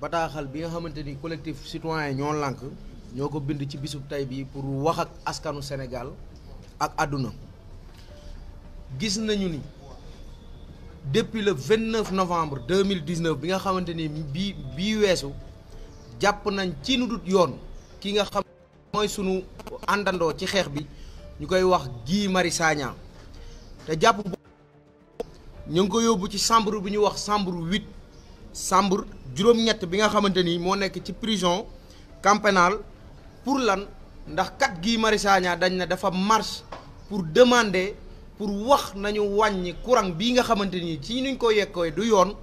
bataaxal bi nga xamante ni collectif citoyen ñoo lànk ñoo ko bind ci bisub tey bi pour wax ak askanu Sénégal ak àdduna. Gis nañu ni depuis le 29 novembre 2019 bi nga xamante ni bii weesu jàpp nañ ci nu dut yoon ki nga xam mooy sunu àndandoo ci xeex bi ñu koy wax Guy Marius Sagna te jàpp ñu ngi ko yóbbu ci chambre bi ñu wax chambre 8 chambre juróom-ñett bi nga xamante ni moo nekk ci prison camp pénal pour lan ndax kat Guy Marius Sagna dañ na dafa marche pour demander pour wax nañu wàññi courant bii nga xamante ni ci nuñ ko yekkooy du yoon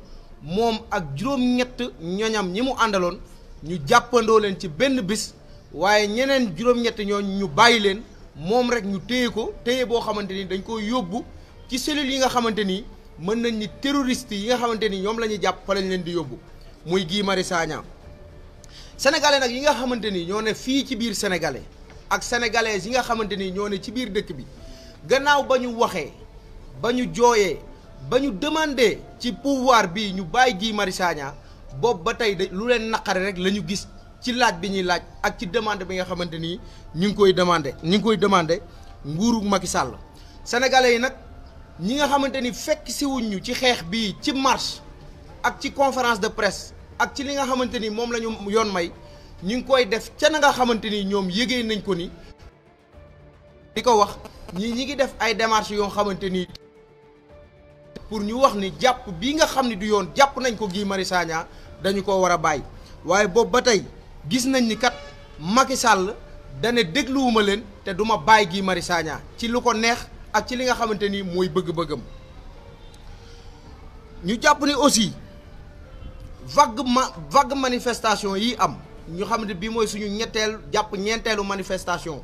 moom ak juróom-ñett ñoñam ñi mu àndaloon ñu jàppandoo leen ci benn bis waaye ñeneen juróom-ñett ñooñ ñu bàyyi leen moom rek ñu téye ko téye boo xamante ni dañ ko yóbbu ci cellules yi nga xamante ni mën nañ ni terroristes yi nga xamante ni ñoom la ñuy jàpp fa lañ leen di yóbbu muy Guy Marius Sagna. sénégalais nag yi nga xamante ni ñoo ne fii ci biir sénégalais ak sénégalaises yi nga xamante ni ñoo ne ci biir dëkk bi gannaaw ba ñu waxee ba ñu jooyee ba ñu demandé ci pouvoir bi ñu bàyyi Guy Marius Sagna boobu ba tey lu leen naqare rek la ñu gis ci laaj bi ñuy laaj ak ci demande bi nga xamante ni ñu ngi koy demandé nguuru Macky Sall. sénégalais yi nag ñi nga xamante ni fekk si wuñ ñu ci xeex bii ci marche ak ci conférence de presse ak ci li nga xamante ni moom la ñu yoon may ñu ngi koy def ca na nga xamante ni ñoom yëgee nañ ko ni di ko wax ñi ngi def ay démarches yoo xamante ni pour ñu wax ni jàpp bii nga xam ni du yoon jàpp nañ ko Guy Marius Sagna dañu ko war a bàyyi waaye boobu ba tey gis nañ ni kat Macky Sall dane dégluwuma leen te duma bàyyi Guy Marius Sagna ci lu ko neex ak ci li nga xamante ni mooy bëgg-bëggam. ñu jàpp ni aussi vague manifestation yi am ñu xam ne bii mooy suñu ñeenteelu manifestation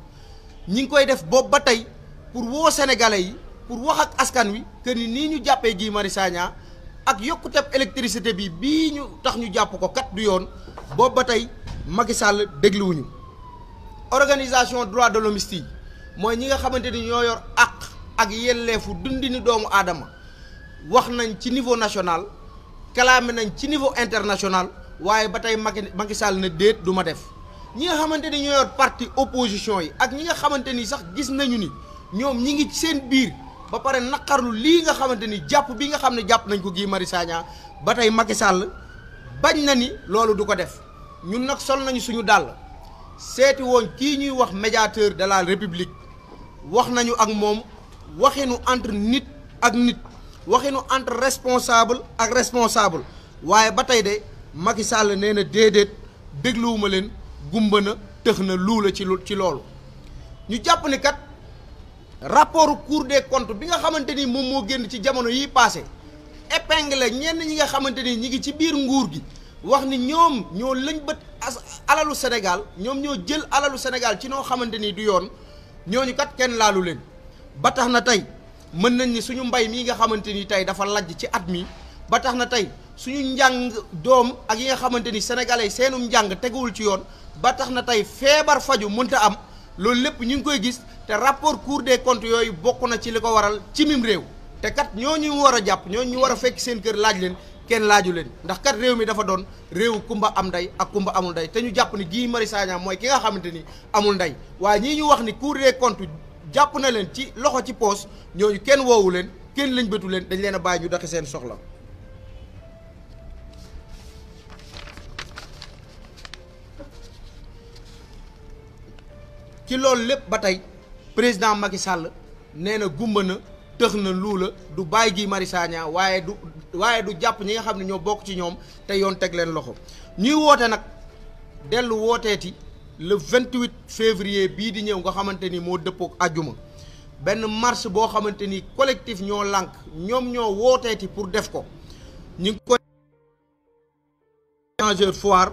ñi ngi koy def boobu ba tey pour woo sénégalais yi pour wax ak askan wi que ni nii ñu jàppee Guy Marius Sagna ak yokkuteb électricité bi bii ñu tax ñu jàpp ko kat du yoon boobu ba tey Macky Sall dégluwuñu. organisation droit de l'homme yi mooy ñi nga xamante ni ñoo yor ak yelleefu dundini doomu aadama wax nañ ci niveau national kalaame nañ ci niveau international waaye ba tey Macky Sall ne déet du ma def. ñi nga xamante ni ñoo yor parti opposition yi ak ñi nga xamante ni sax gis nañu ni ñoom ñi ngi ci seen biir ba pare naqarlu lii nga xamante ni jàpp bi nga xam ne jàpp nañ ko Guy Marius Sagna ba tey Macky Sall bañ na ni loolu du ko def. ñun nag sol nañu suñu dàll seeti woon kii ñuy wax médiateur de la république wax nañu ak moom waxinu entre nit ak nit waxinu entre responsable ak responsable waaye ba tey de Macky Sall nee na déedéet dégluwuma leen gumba na tëx na luula ci loolu. ñu jàpp ni kat rapport Cour des comptes bi nga xamante ni moom moo génn ci jamono yi passé épingle ñenn ñi nga xamante ni ñi ngi ci biir nguur gi wax ni ñoom ñoo lëñ bët alalu Sénégal ñoom ñoo jël alalu Sénégal ci noo xamante ni du yoon ñooñu kat kenn laalu leen ba tax na tey mën nañ ni suñu mbay mii nga xamante ni tey dafa lajj ci at mi ba tax na tey suñu njàng doom ak yi nga xamante ni sénégalais seenum njàng teguwul ci yoon ba tax na tey feebar faju mënta am loolu lépp ñu ngi koy gis te rapport Cour des comptes yooyu bokk na ci li ko waral ci mim réew te kat ñooñu war a jàpp ñooñu ñu war a fekk seen kër laaj leen kenn laaju leen ndax kat réew mi dafa doon réew kumba am ndey ak kumba amul ndey te ñu jàpp ni Guy Marius Sagna mooy ki nga xamante ni amul ndey waaye ñii ñu wax ni Cour des comptes jàpp na leen ci loxo ci poos ñooñu kenn woowu leen kenn lañ bëtu leen dañ leen a bàyyi ñu doxi seen soxla. ci loolu lépp ba tey président Macky Sall nee na gumba na tëx na luula du bàyyi Guy Marius Sagna waaye du jàpp ñi nga xam ne ñoo bokk ci ñoom te yoon teg leen loxo ñuy woote nag dellu wooteeti le 28 février bii di ñëw nga xamante ni moo dëppook àjjuma benn marche boo xamante ni collectif ñoo lànk ñoom ñoo wooteeti pour def ko ñu ngi koy échangeur foire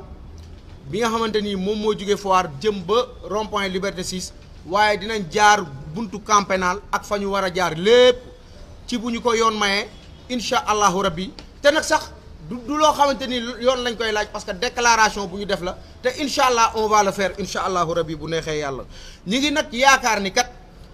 bi nga xamante ni moom moo jóge foire jëm ba rond-point Liberté 6 waaye dinañ jaar buntu camp pénal ak fa ñu war a jaar lépp ci bu ñu ko yoon mayee incha allahu rabbi te nag sax du loo xamante ni yoon lañ koy laaj parce que déclaration bu ñu def la te incha allah on va le faire incha allahu rabbi bu neexee yàlla. ñi ngi nag yaakaar ni kat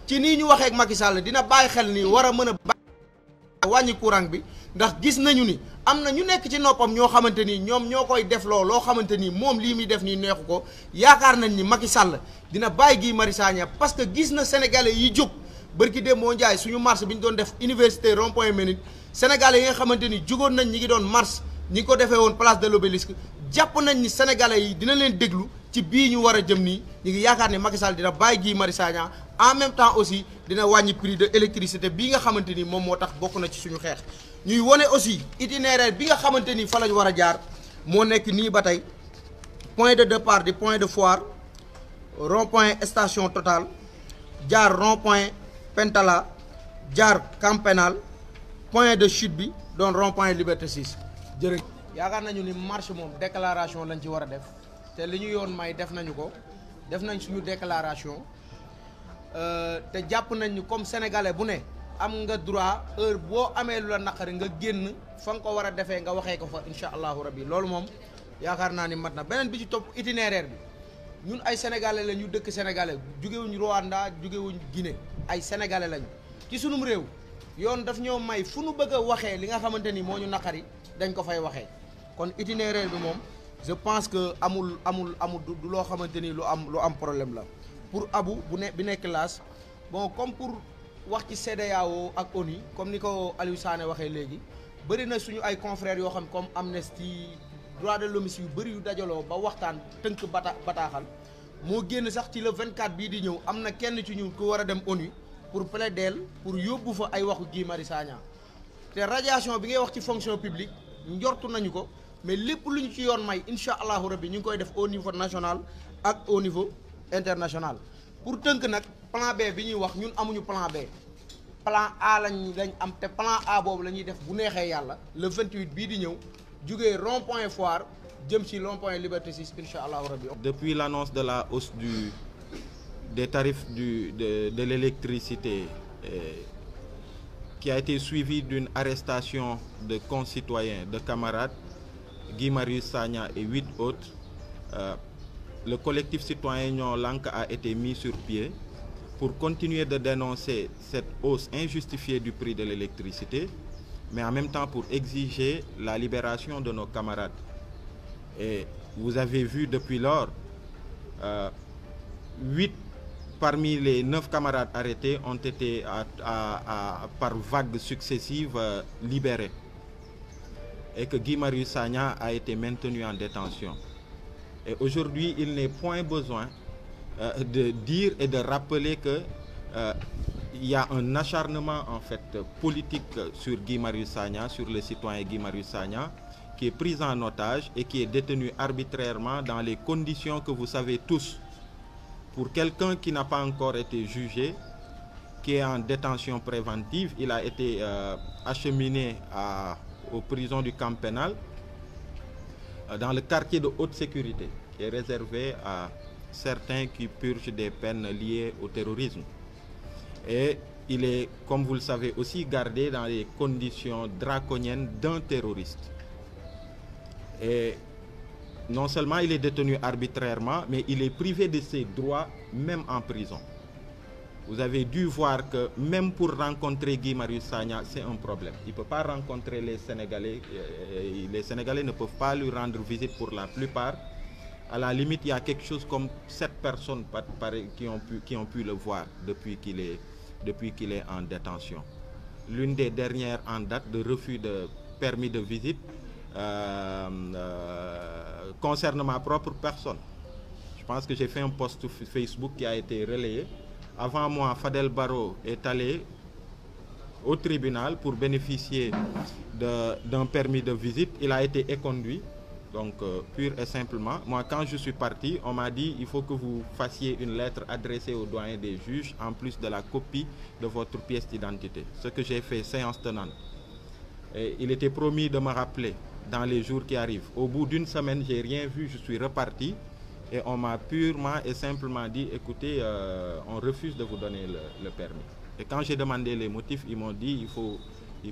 ci nii ñu waxee ak Macky Sall dina bàyyi xel ni war a mën a wàññi courant bi ndax gis nañu ni am na ñu nekk ci noppam ñoo xamante ni ñoom ñoo koy def loo xamante ni moom lii muy def nii neexu ko. yaakaar nañ ni Macky Sall dina bàyyi Guy Marius Sagna parce que gis na sénégalais yi jóg bërki dem moo njaay suñu marche bi ñu doon def université rond point Médine sénégalais yi nga xamante ni jugoon nañ ñi ngi doon marche ñi ngi ko defee woon place de l'Obélisque jàpp nañ ni sénégalais yi dina leen déglu ci bii ñu war a jëm nii ñu ngi yaakaar ne Macky Sall dina bàyyi Guy Marius Sagna en même temps aussi dina wàññi prix de électricité bii nga xamante ni moom moo tax bokk na ci suñu xeex. ñuy wone aussi itinéraire bi nga xamante ni fa lañ war a jaar moo nekk nii ba tey point de départ di point de Foire rond point station Total jaar rond point Pentala jaar Camp Pénal point de chute bi doon rond point Liberté 6 jërëjëf. yaakaar nañu ni marche moom déclaration lañ ci war a def te li ñu yoon may def nañu ko def nañ suñu déclaration te jàpp nañ ni comme sénégalais bu ne am nga droit heure boo amee lu la naqari nga génn fa nga ko war a defee nga waxee ko fa incha allahu rabbi loolu moom yaakaar naa ni mat na. beneen bi ci topp itinéraire bi ñun ay sénégalais la ñu dëkk sénégalais jugewuñ Rwanda jugewuñ Guinée ay sénégalais lañu ci sunum réew yoon daf ñoo may fu nu bëgg a waxee li nga xamante ni moo ñu naqari dañ ko fay waxee kon itinéraire bi moom je pense que amul du loo xamante ni lu am problème la. pour Abou bi nekk Laas bon comme pour wax ci CEDEAO ak ONU comme ni ko Aliou Sané waxee léegi bëri na suñu ay confrères yoo xam comme Amnesty droit de l'homme yu bëri yu dajaloo ba waxtaan tënk bataaxal moo génn sax ci le 24 bii di ñëw am na kenn ci ñu ku war a dem ONU pour plaider pour yóbbu fa ay waxu Guy Marius Sagna te radiation bi ngay wax ci fonction publique njortu nañu ko mais lépp lu ñu ci yoon may incha allahu rabbi ñu ngi koy def au niveau national ak au niveau international. pour tënk nag plan B bi ñuy wax ñun amuñu plan B plan A lañ am te plan A boobu la ñuy def bu neexee yàlla le 28 bii di ñëw jugee rond point Foire jëm ci rond point Liberté 6 incha allahu rabbi. Depuis l'annonce de la hausse des tarifs de l'électricité qui a été suivie d'une arrestation de concitoyens, de camarades, Guy Marius Sagna et 8 autres, le collectif citoyen Ñoo Lank a été mis sur pied pour continuer de dénoncer cette hausse injustifiée du prix de l'électricité, mais en même temps pour exiger la libération de nos camarades. Et vous avez vu depuis lors, 8 parmi les 9 camarades arrêtés ont été par vagues successives libérés. Et que Guy Marius Sagna a été maintenu en détention. Et aujourd'hui, il n'est point besoin de dire et de rappeler que il y a un acharnement en fait politique sur Guy Marius Sagna, sur le citoyen Guy Marius Sagna, qui est pris en otage et qui est détenu arbitrairement dans les conditions que vous savez tous. Pour quelqu'un qui n'a pas encore été jugé, qui est en détention préventive, il a été acheminé aux prisons du Camp Pénal, dans le quartier de haute sécurité, qui est réservé à certains qui purgent des peines liées au terrorisme. Et il est, comme vous le savez, aussi gardé dans les conditions draconiennes d'un terroriste. Et non seulement il est détenu arbitrairement, mais il est privé de ses droits même en prison. Vous avez dû voir que même pour rencontrer Guy Marius Sagna, c'est un problème. Il ne peut pas rencontrer les Sénégalais. Les Sénégalais ne peuvent pas lui rendre visite pour la plupart. À la limite, il y a quelque chose comme 7 personnes qui ont pu le voir depuis qu'il est en détention. L'une des dernières en date de refus de permis de visite concerne ma propre personne. Je pense que j'ai fait un post Facebook qui a été relayé. Avant moi, Fadel Barro est allé au tribunal pour bénéficier d'un permis de visite. Il a été éconduit, donc pur et simplement. Moi, quand je suis parti, on m'a dit il faut que vous fassiez une lettre adressée au doyen des juges en plus de la copie de votre pièce d'identité. Ce que j'ai fait, séance tenante. Et il était promis de me rappeler dans les jours qui arrivent. Au bout d'une semaine, j'ai rien vu, je suis reparti. Et on m'a purement et simplement dit, écoutez, on refuse de vous donner le permis. Et quand j'ai demandé les motifs, ils m'ont dit, il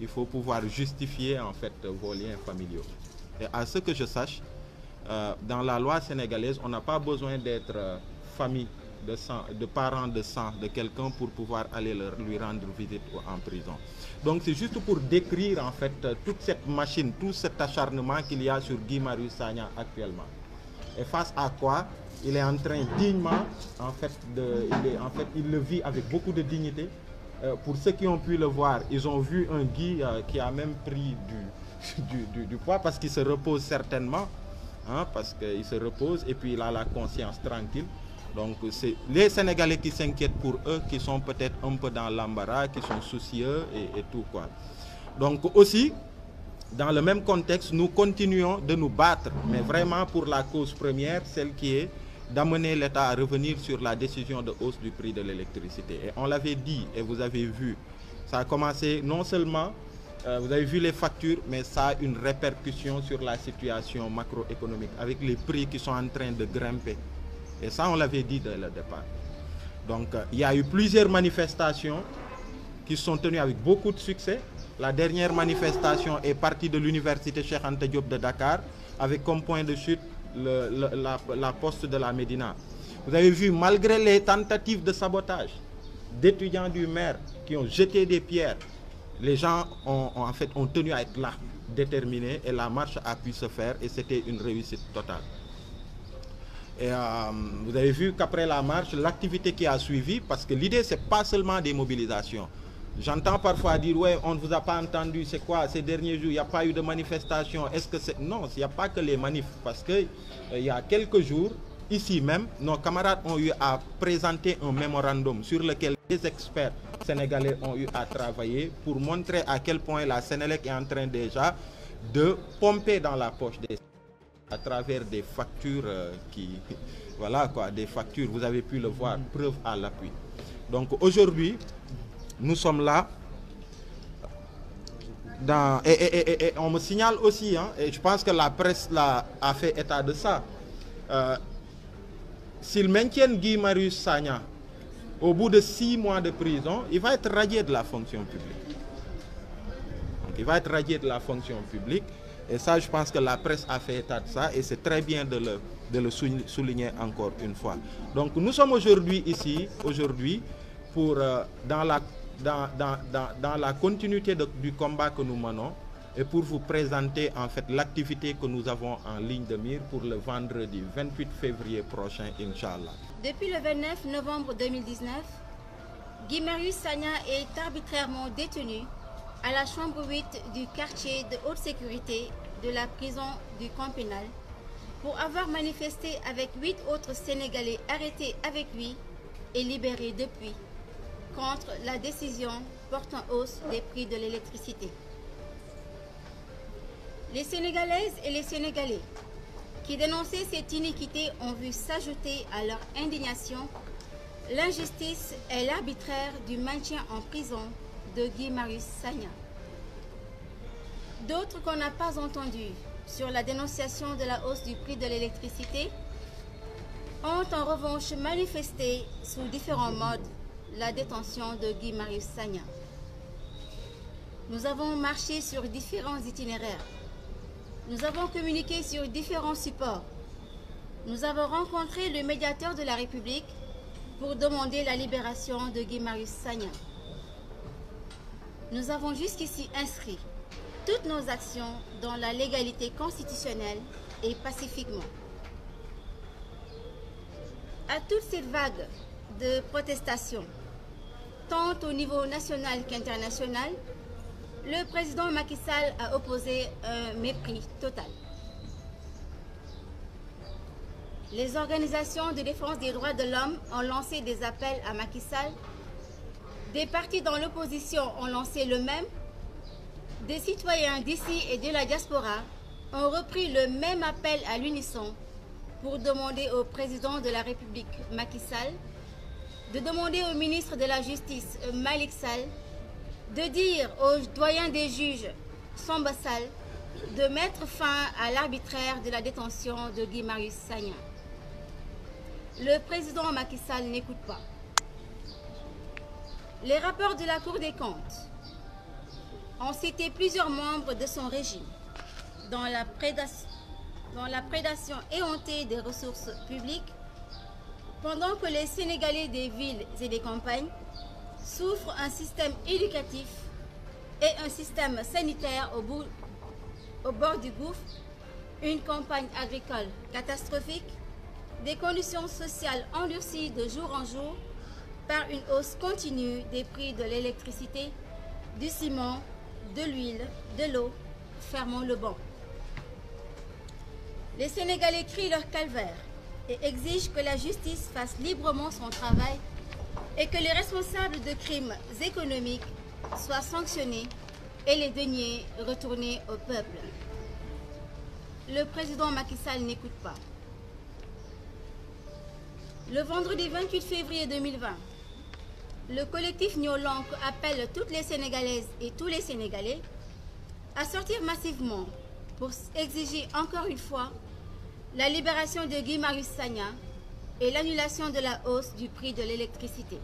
faut pouvoir justifier en fait vos liens familiaux. Et à ce que je sache, dans la loi sénégalaise, on n'a pas besoin d'être famille de parents de sang de quelqu'un pour pouvoir aller lui rendre visite en prison. Donc c'est juste pour décrire en fait toute cette machine, tout cet acharnement qu'il y a sur Guy Marius Sagna actuellement. Et face à quoi il est en train dignement, il le vit avec beaucoup de dignité. Pour ceux qui ont pu le voir, ils ont vu un Guy qui a même pris du poids parce qu'il se repose certainement, hein, parce qu'il se repose et puis il a la conscience tranquille. Donc c'est les Sénégalais qui s'inquiètent pour eux, qui sont peut-être un peu dans l'embarras, qui sont soucieux et tout quoi. Donc aussi, dans le même contexte, nous continuons de nous battre, mais vraiment pour la cause première, celle qui est d'amener l'État à revenir sur la décision de hausse du prix de l'électricité. Et on l'avait dit et vous avez vu, ça a commencé non seulement, vous avez vu les factures, mais ça a une répercussion sur la situation macroéconomique avec les prix qui sont en train de grimper. Et ça, on l'avait dit dès le départ. Donc, il y a eu plusieurs manifestations qui sont tenues avec beaucoup de succès. La dernière manifestation est partie de l'université Cheikh Anta Diop de Dakar avec comme point de chute la poste de la Médina. Vous avez vu, malgré les tentatives de sabotage d'étudiants du maire qui ont jeté des pierres, les gens ont tenu à être là, déterminés, et la marche a pu se faire et c'était une réussite totale. Et vous avez vu qu'après la marche, l'activité qui a suivi, parce que l'idée, c'est pas seulement des mobilisations. J'entends parfois dire, ouais, on ne vous a pas entendu, c'est quoi, ces derniers jours, il n'y a pas eu de manifestation. Est-ce que c'est... Non, il n'y a pas que les manifs, parce qu'il y a quelques jours, ici même, nos camarades ont eu à présenter un mémorandum sur lequel les experts sénégalais ont eu à travailler pour montrer à quel point la Sénélec est en train déjà de pomper dans la poche des... à travers des factures voilà quoi, des factures, vous avez pu le voir, preuve à l'appui. Donc aujourd'hui, nous sommes là, et on me signale aussi, hein, et je pense que la presse a fait état de ça, s'ils maintiennent Guy Marius Sagna, au bout de 6 mois de prison, il va être radié de la fonction publique. Donc il va être radié de la fonction publique. Et ça, je pense que la presse a fait état de ça et c'est très bien de le souligner encore une fois. Donc nous sommes aujourd'hui ici, pour, dans la continuité du combat que nous menons et pour vous présenter en fait l'activité que nous avons en ligne de mire pour le vendredi 28 février prochain, Inch'Allah. Depuis le 29 novembre 2019, Guy Marius Sagna est arbitrairement détenu à la chambre 8 du quartier de haute sécurité de la prison du camp pénal pour avoir manifesté avec 8 autres Sénégalais arrêtés avec lui et libérés depuis contre la décision portant hausse des prix de l'électricité. Les Sénégalaises et les Sénégalais qui dénonçaient cette iniquité ont vu s'ajouter à leur indignation l'injustice et l'arbitraire du maintien en prison de Guy Marius Sagna. D'autres qu'on n'a pas entendus sur la dénonciation de la hausse du prix de l'électricité ont en revanche manifesté sous différents modes la détention de Guy Marius Sagna. Nous avons marché sur différents itinéraires. Nous avons communiqué sur différents supports. Nous avons rencontré le médiateur de la République pour demander la libération de Guy Marius Sagna. Nous avons jusqu'ici inscrit toutes nos actions dans la légalité constitutionnelle et pacifiquement. À toute cette vague de protestations, tant au niveau national qu'international, le président Macky Sall a opposé un mépris total. Les organisations de défense des droits de l'homme ont lancé des appels à Macky Sall. Des partis dans l'opposition ont lancé le même. Des citoyens d'ici et de la diaspora ont repris le même appel à l'unisson pour demander au président de la République, Macky Sall, de demander au ministre de la Justice, Malick Sall, de dire au doyen des juges, Samba Sall, de mettre fin à l'arbitraire de la détention de Guy Marius Sagna. Le président Macky Sall n'écoute pas. Les rapports de la Cour des comptes ont cité plusieurs membres de son régime dans la prédation éhontée des ressources publiques, Pendant que les Sénégalais des villes et des campagnes souffrent un système éducatif et un système sanitaire au bord du gouffre, une campagne agricole catastrophique, des conditions sociales endurcies de jour en jour par une hausse continue des prix de l'électricité, du ciment, de l'huile, de l'eau, fermons le banc. Les Sénégalais crient leur calvaire et exigent que la justice fasse librement son travail et que les responsables de crimes économiques soient sanctionnés et les deniers retournés au peuple. Le président Macky Sall n'écoute pas. Le vendredi 28 février 2020, le collectif Nyolank appelle toutes les Sénégalaises et tous les Sénégalais à sortir massivement pour exiger encore une fois la libération de Guy Marius Sagna et l'annulation de la hausse du prix de l'électricité.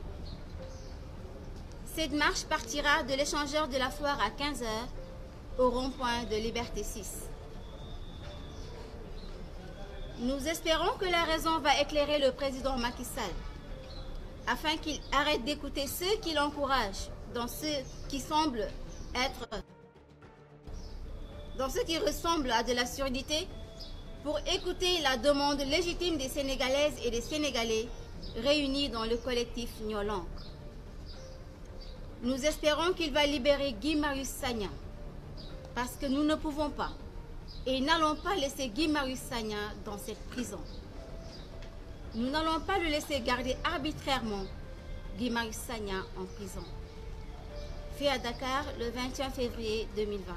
Cette marche partira de l'échangeur de la Foire à 15 h au rond-point de Liberté 6. Nous espérons que la raison va éclairer le président Macky Sall afin qu'il arrête d'écouter ceux qui l'encouragent dans ce qui ressemble à de la surdité pour écouter la demande légitime des Sénégalaises et des Sénégalais réunis dans le collectif Nyolank. Nous espérons qu'il va libérer Guy Marius Sagna parce que nous ne pouvons pas et n'allons pas laisser Guy Marius Sagna dans cette prison. Nous n'allons pas le laisser garder arbitrairement Guy Marius Sagna en prison. Fait à Dakar le 21 février 2020.